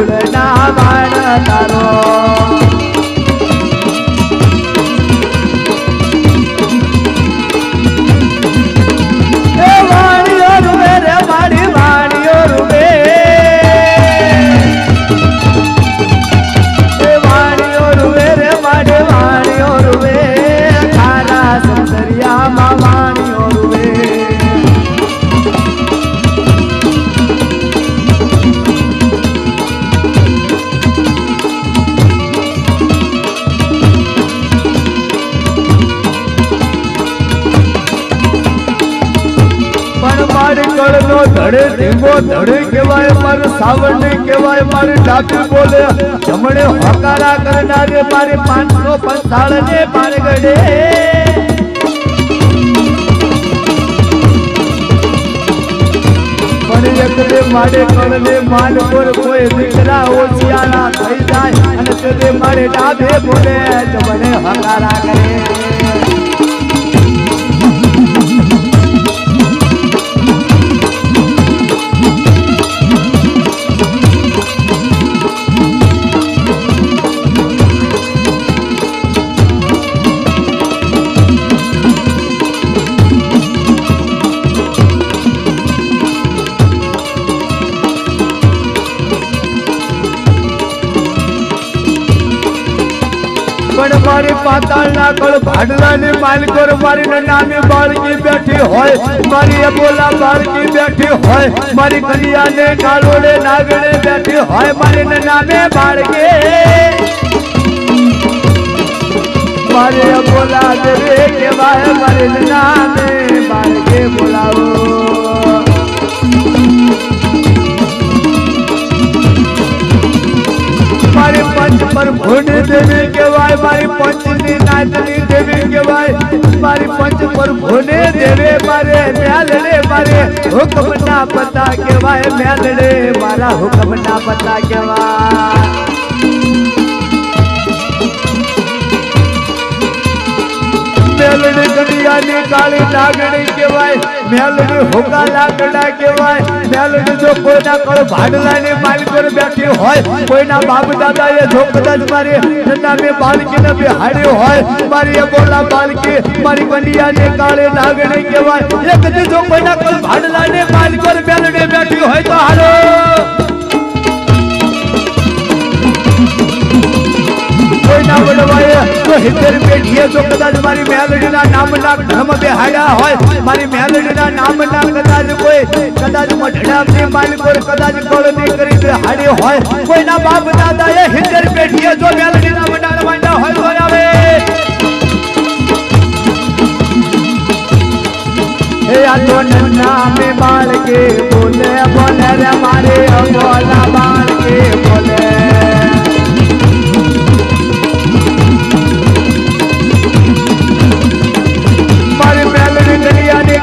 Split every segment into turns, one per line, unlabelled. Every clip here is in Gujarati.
ધૂળના બાણ તારો ધડે ધીંગો ધડે કહેવાય મારે સાવરને કહેવાય મારે ડાબી બોલે જમણે હોકારા કરનારે મારે 555 ને પાર ગડે પણ એકલે મારે કળને માલ પર કોઈ દીકરા ઓછિયાળા થઈ જાય અને તે મારે ડાબે બોલે જમણે હોકારા કરે મારી પાતાળ ના કળ ભાડલા ની માલિકો મારી નામે બાળકી બેઠી હોય મારી અબોલા બાળકી બેઠી હોય મારી કલિયા ને કાળોડે નાગણે બેઠી હોય મારી નામે બાળકી મારી અબોલા દેવે કેવાય મારી નામે બાળકે બોલાવો મારી પંચ પર ભૂડ દેવી કહેવાય મારી પંચની નાચની દેવી કહેવાય મારી પંચ પર ભૂને દેવે મારે મેલડે મારે હુકમના પતા કહેવાય મેલડે મારા હુકમના પતા કહેવાય મેલડી કડિયાની કાળી નાગણી કહેવાય મેલડી હોકા લાકડા કહેવાય મેલડી જો કોઈના કળ ભાડલાની માલિકો બેઠી હોય કોઈના બાપ દાદાએ જો કદાચ મારી નામે બાળકીને બિહાડી હોય મારી બોલા બાળકી મારી કડિયાની કાળી નાગણી કહેવાય એક જો કોઈના કળ ભાડલાની માલિકો મેલડી બેઠી હોય તો હાલો કોઈના વડવાએ તો 70 પેઢીએ જો કદાચ મારી મેલડીના નામના ધર્મ બેહાડ્યા હોય મારી મેલડીના નામના કદાચ કોઈ કદાચ મઢડાની માલિકો કદાચ કોળની કરી બેહાડી હોય કોઈના બાપ દાદાએ 70 પેઢીએ જો મેલડીના વડાળ માંડ્યા હોય તો આવે હે આ તો નામે બાળકે બોલે બોલે રે મારે બોલા બાળકે બોલે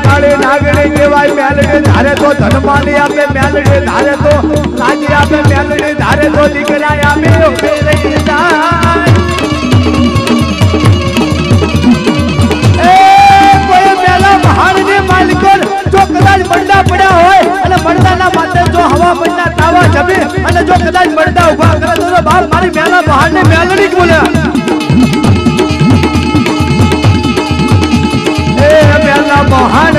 કાળે નાગણી કહેવાય મેલડી ધારે તો ધનમાની આપે મેલડી ધારે તો રાજી આપે મેલડી ધારે તો દીકરા આપે લઈ જાય કોઈ મેલા મહાણની માલિકો જો કદાચ મળદા પડ્યા હોય અને મળદાના માથે જો હવા પડના તાવા જમે અને જો કદાચ મળદા ઉભા કરે તો બાપ મારી મેલા મહાણની મેલડી જ બોલ્યા પેલા મહાન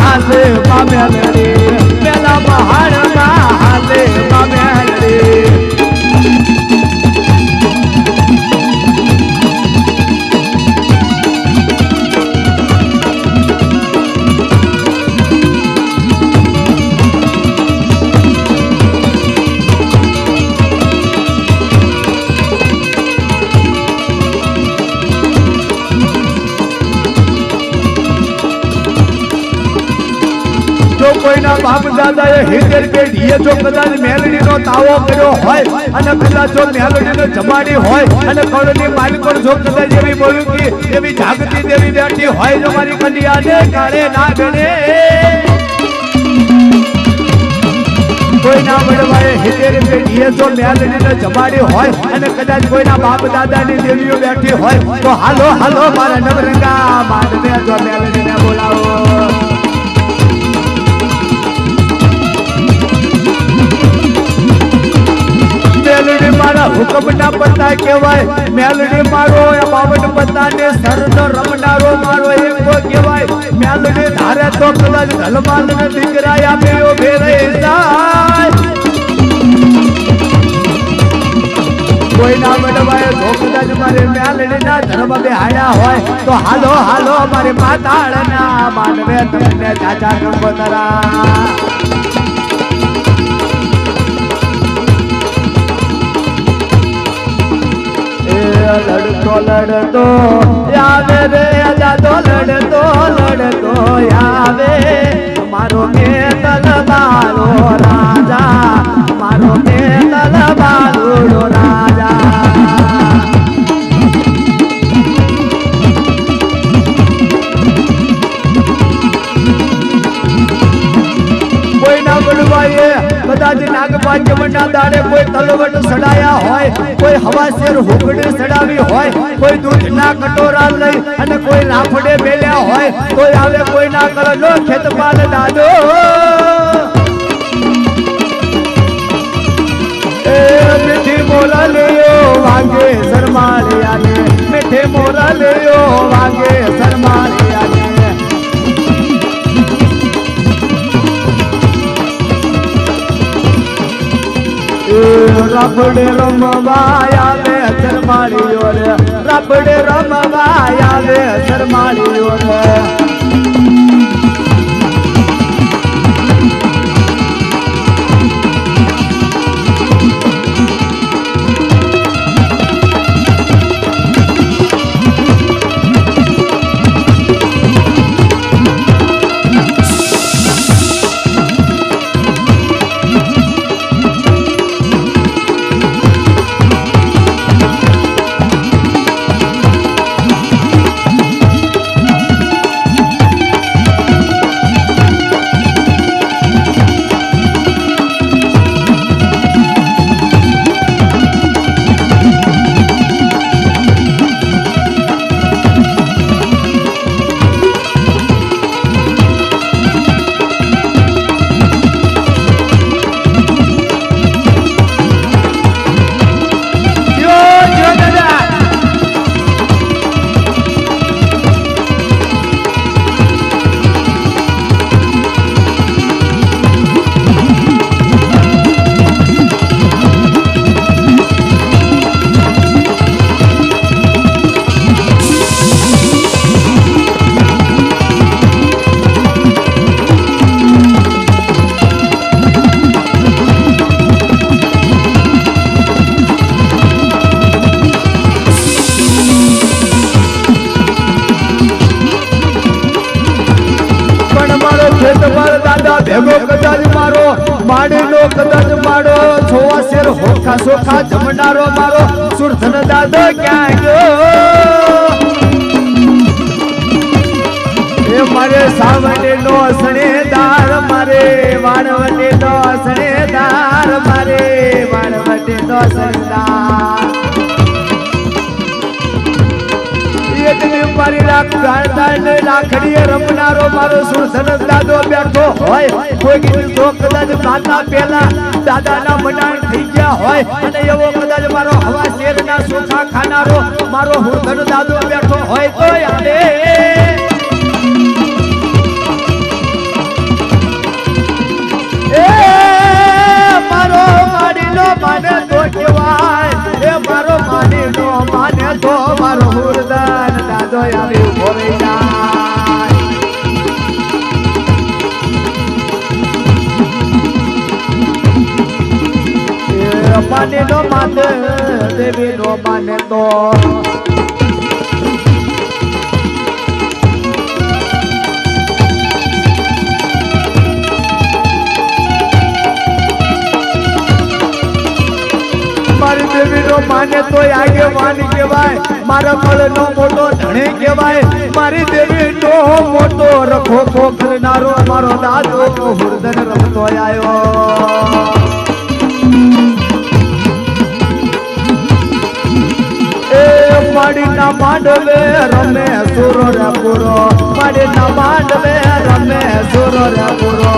હાલે મેલડી પેલા મહાન હાલે મેલડી કોઈના બાપ દાદાએ 70 પેઢીએ જો કદાચ મેલડીનો તાવો કર્યો હોય અને પેલા જો મેલડીને જમાડી હોય અને કળની માલિકો જો કદાચ એવી બોલુકી એવી જાગતી દેવી બેઠી હોય જો મારી કન્યાને કાળે નાગણે કોઈના વડવાએ 70 પેઢીએ જો મેલડીને જમાડી હોય અને કદાચ કોઈના બાપ દાદાની દેવીઓ બેઠી હોય તો હાલો હાલો મારા નવરંગા માંડવે જો મેલડીને બોલાવો મારા હુકમ ના પતા કહેવાય મેલડી મારો એ બાવન પતાને સરનો રમનારો મારો એકો કહેવાય મેલડી ધારે તો કદાચ ધલમાલ ને દીકરા આપ્યો ભેરે જાય કોઈ ના બનવાય તો કદાચ મારે મેલડી ના ધર્મ બેહાડ્યા હોય તો હાલો હાલો મારે પાતાળ ના માનવે તમને ચાચા કંકોતરા લડતો લડતો આવે રે દાદો લડતો લડતો આવે મારો મેતલ બાલો રાજા મારો મેતલ બાલો રાજા કોઈ ના બનવાય કદાચ નાગપાંચમના દાડે કોઈ તલવટ સડાયા હોય કોઈ હવાશેર હુકડી સડાવી હોય કોઈ દૂધના કટોરા લઈ અને કોઈ લાફડે બેલ્યા હોય તો આવે કોઈ ના કળનો ખેતપાલ દાદો એ મીઠી મોરા લેયો વાગે શરમાળી આગે મીઠી મોરા લેયો વાગે શરમાળી આગે રબડે રમવાય આવે શરમાળીઓ રે રબડે રમવાય આવે શરમાળીઓ રે ભેગો કદાચ મારો માડીનો કદાચ મારો છોવા શેર હોખા સોખા જમનારો મારો સુરધન દાદો ક્યાં ગયો એ મારે સાવણી નો સણેદાર મારે વાણવટી નો સણેદાર મારે વાણવટી નો સણેદાર મારી રાખડીએ રમનારો મારો સુરધન દાદો બેઠો હોય કોઈ તો કદાચ માતા પેલા દાદાના મનાણ થઈ ગયા હોય અને એવો કદાચ મારો હવા શેરના સોખા ખાનારો મારો હુરધન દાદો બેઠો હોય તો આવે એ મારો માડીનો માને તો કહેવાય એ મારો માડીનો માને તો મારો હુરધન દાદો આવી ઉભો રહી જાય એ માને નો માને દેવી નો માને તો મારી દેવી નો માને તો આગે માની કહેવાય મારા મળનો મોટો ધણી કહેવાય મારી દેવી નો મોટો રખો ખોખરનારો મારો દાદો હુરધન રમતો આવ્યો એ માડીના માંડવે રમે સુરો રે પૂરો માડીના માંડવે રમે સુરો રે પૂરો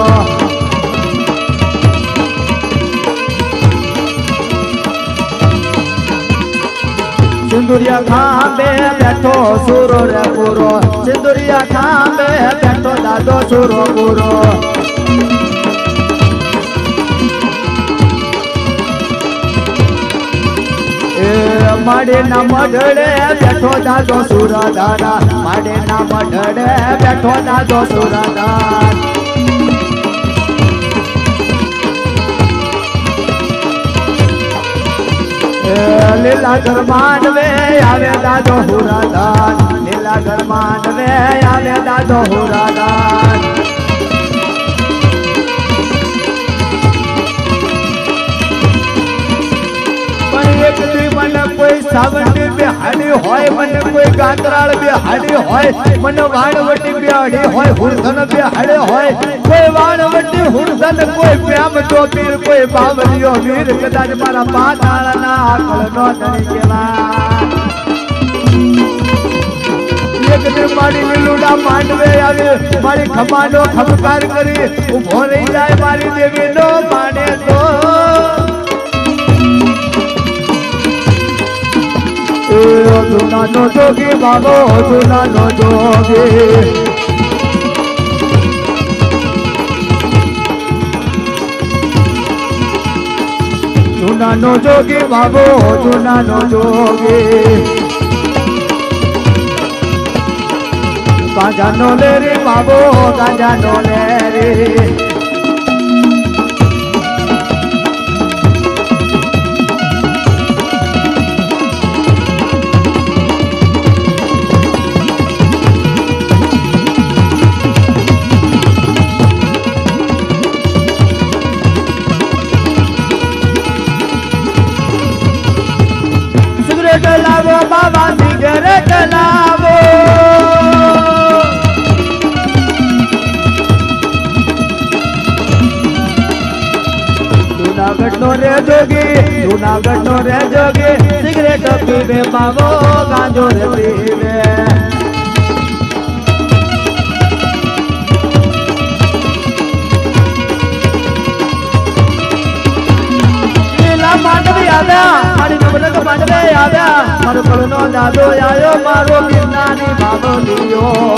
સિંદુરિયા ખાંભે બેઠો સુરો રે પૂરો સિંદુરિયા ખાંભે બેઠો દાદો સુરો પૂરો માડે ના મઢડે બેઠો દાદો સુરદારા માડે ના મઢડે બેઠો દાદો સુરદાર લીલા ઘર માંડવે આવે દાદો હુરાદાન લીલા ઘર માંડવે આવે દાદો હુરાદાન એક દી મને કોઈ સાવંડી બેહાડી હોય મને કોઈ ગાંતરાળ બેહાડી હોય મને વાણવટી બેહાડી હોય હુરધન બેહાડે હોય કોઈ વાણવટી હુરધન કોઈ પ્રેમ ટોપીર કોઈ બાવલિયો વીર કદાચ મારા પાતાળના આકળ નો ધણી કેવા એક દી મારી લીલુડા માંડવે આવી મારી ખમાનો ખમકાર કરી ઉભો રહી જાય મારી દેવી નો માને તો જુનાનો જોગી બાબો જુનાનો જોગી જુનાનો જોગી બાબો જુનાનો જોગી ગાંજાનો લેરી બાબો ગાંજાનો લેરી લાવો બાબા સિગરેટ લાવો જુનાગઢ નો રે જોગી સિગરેટ પીવે બાબો ગાંજો રે પીવે માંડવી આવ્યા મારી નવરંગ માંડવે આવ્યા મારો કળનો દાદો આયો મારો ગિરનાની બાબો લીયો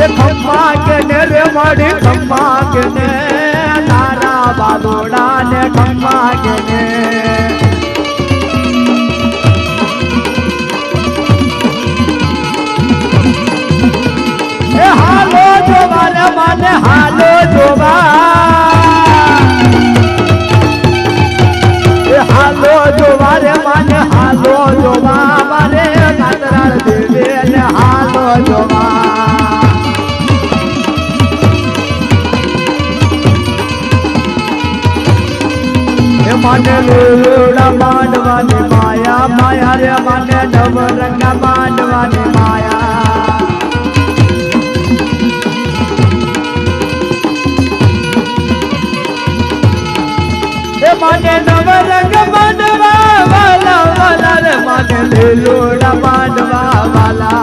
એ ખમ્મા કે ને રે મારી ખમ્મા કે ને તારા બાદોડા ને ખમ્મા કે ને હાલો જોવા રે માને હાલો જોવા હાલો જોવા રે માને હાલો જોવા મારે કાતરાળ દેવે ને હાલો જોવા એ માને લોડા માંડવાની માયા માયા રે માને નવરંગા માંડવાની માયા माने नवरंग मांडवा वाला वाला रे माने લીલોડા માંડવા વાલા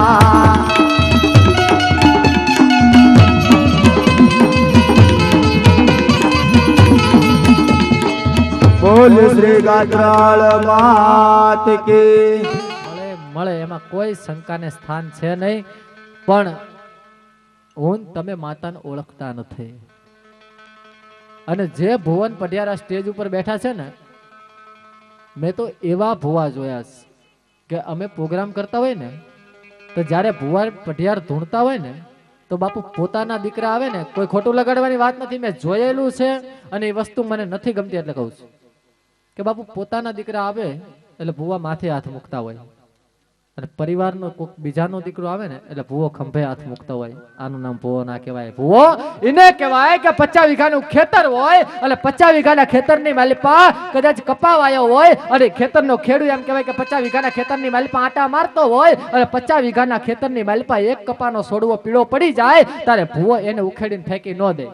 બોલ શ્રી ગાત્રાળ માત કી
મળે એમાં કોઈ શંકાને સ્થાન છે નહીં પણ હું તમે માતાને ઓળખતા નથી અને જે ભુવન પઢિયારા સ્ટેજ ઉપર બેઠા છે ને મેં તો એવા ભુવા જોયા કે અમે પ્રોગ્રામ કરતા હોય ને તો જ્યારે ભુવા પઢિયાર ધૂણતા હોય ને તો બાપુ પોતાના દીકરા આવે ને કોઈ ખોટું લગાડવાની વાત નથી મેં જોયેલું છે અને એ વસ્તુ મને નથી ગમતી એટલે કહું છું કે બાપુ પોતાના દીકરા આવે એટલે ભુવા માથે હાથ મૂકતા હોય અને પરિવારનો કોઈક બીજાનો દીકરો આવે ને એટલે ભુવો ખંભે હાથ મૂકતા હોય આનું નામ ભુવો ના કહેવાય ભુવો એને કહેવાય કે 50 વીઘાનું ખેતર હોય એટલે 50 વીઘાના ખેતરની માલિપા કદાચ કપાવાયો હોય અને ખેતરનો ખેડૂત એમ કહેવાય કે 50 વીઘાના ખેતરની માલિપા આટા મારતો હોય અને 50 વીઘાના ખેતરની માલિપા એક કપાનો છોડવો પીળો પડી જાય ત્યારે ભુવો એને ઉખેડીને ફેંકી ન દે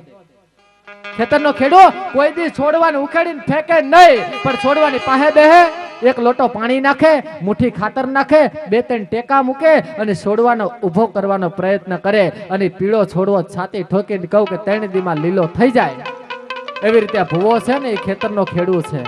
ખેતરનો ખેડૂ કોઈ દી છોડવાને ઉખેડીને ફેંકે નહીં પણ છોડવાની પાસે બેહે એક લોટો પાણી નાખે મુઠ્ઠી ખાતર નાખે 2-3 ટેકા મૂકે અને છોડવાનો ઊભો કરવાનો પ્રયત્ન કરે અને પીળો છોડવો છાતી ઠોકીને કહું કે 3 દીમાં લીલો થઈ જાય એવી રીતે ભૂવો છે ને એ ખેતરનો ખેડૂત છે.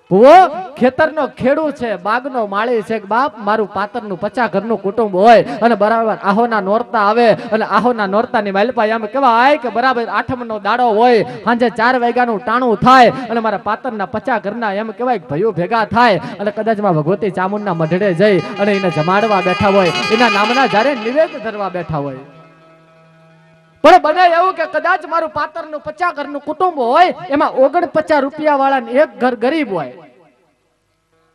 ભૂવો ખેતરનો ખેડૂત છે, બાગનો માળી છે કે બાપ મારું પાતરનું 50 ઘરનું કુટુંબ હોય અને બરાબર આહોના નોરતા આવે અને આહોના નોરતાની માલપા એમ કહેવાય કે બરાબર આઠમનો દાડો હોય, સાંજે 4 વાગ્યાનું ટાણું થાય અને મારા પાતરના 50 ઘરના એમ કહેવાય કે ભાઈઓ ભેગા થાય અને કદાચ માં ભગવતી ચામુંડના મઢડે જઈ અને એને જમાડવા બેઠા હોય, એના નામના જ્યારે નિવેદ ધરવા બેઠા હોય. પણ બને એવું કે કદાચ મારું પાતરનું 50 ઘરનું કુટુંબ હોય, એમાં 49 રૂપિયા વાળાને એક ઘર ગરીબ હોય,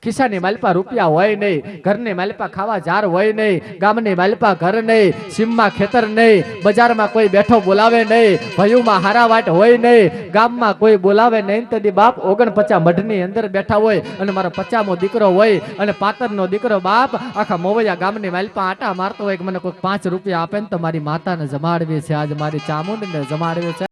ખિસ્સાની માલપા રૂપિયા હોય નહીં, ઘરની માલપા ખાવા જાર હોય નહીં, ગામની માલપા ઘર નહીં, સીમમાં ખેતર નહીં, બજારમાં કોઈ બેઠો બોલાવે નહીં, ભયુમાં હારાવાટ હોય નહીં, ગામમાં કોઈ બોલાવે નહીં. તેથી બાપ 49 મઢની અંદર બેઠા હોય અને મારો 50મો દીકરો હોય અને પાતરનો દીકરો બાપ આખા મોવૈયા ગામની માલપા આટા મારતો હોય કે મને કોઈ 5 રૂપિયા આપે ને તો મારી માતાને જમાડવી છે, આજ મારી ચામુંડને જમાડવી છે.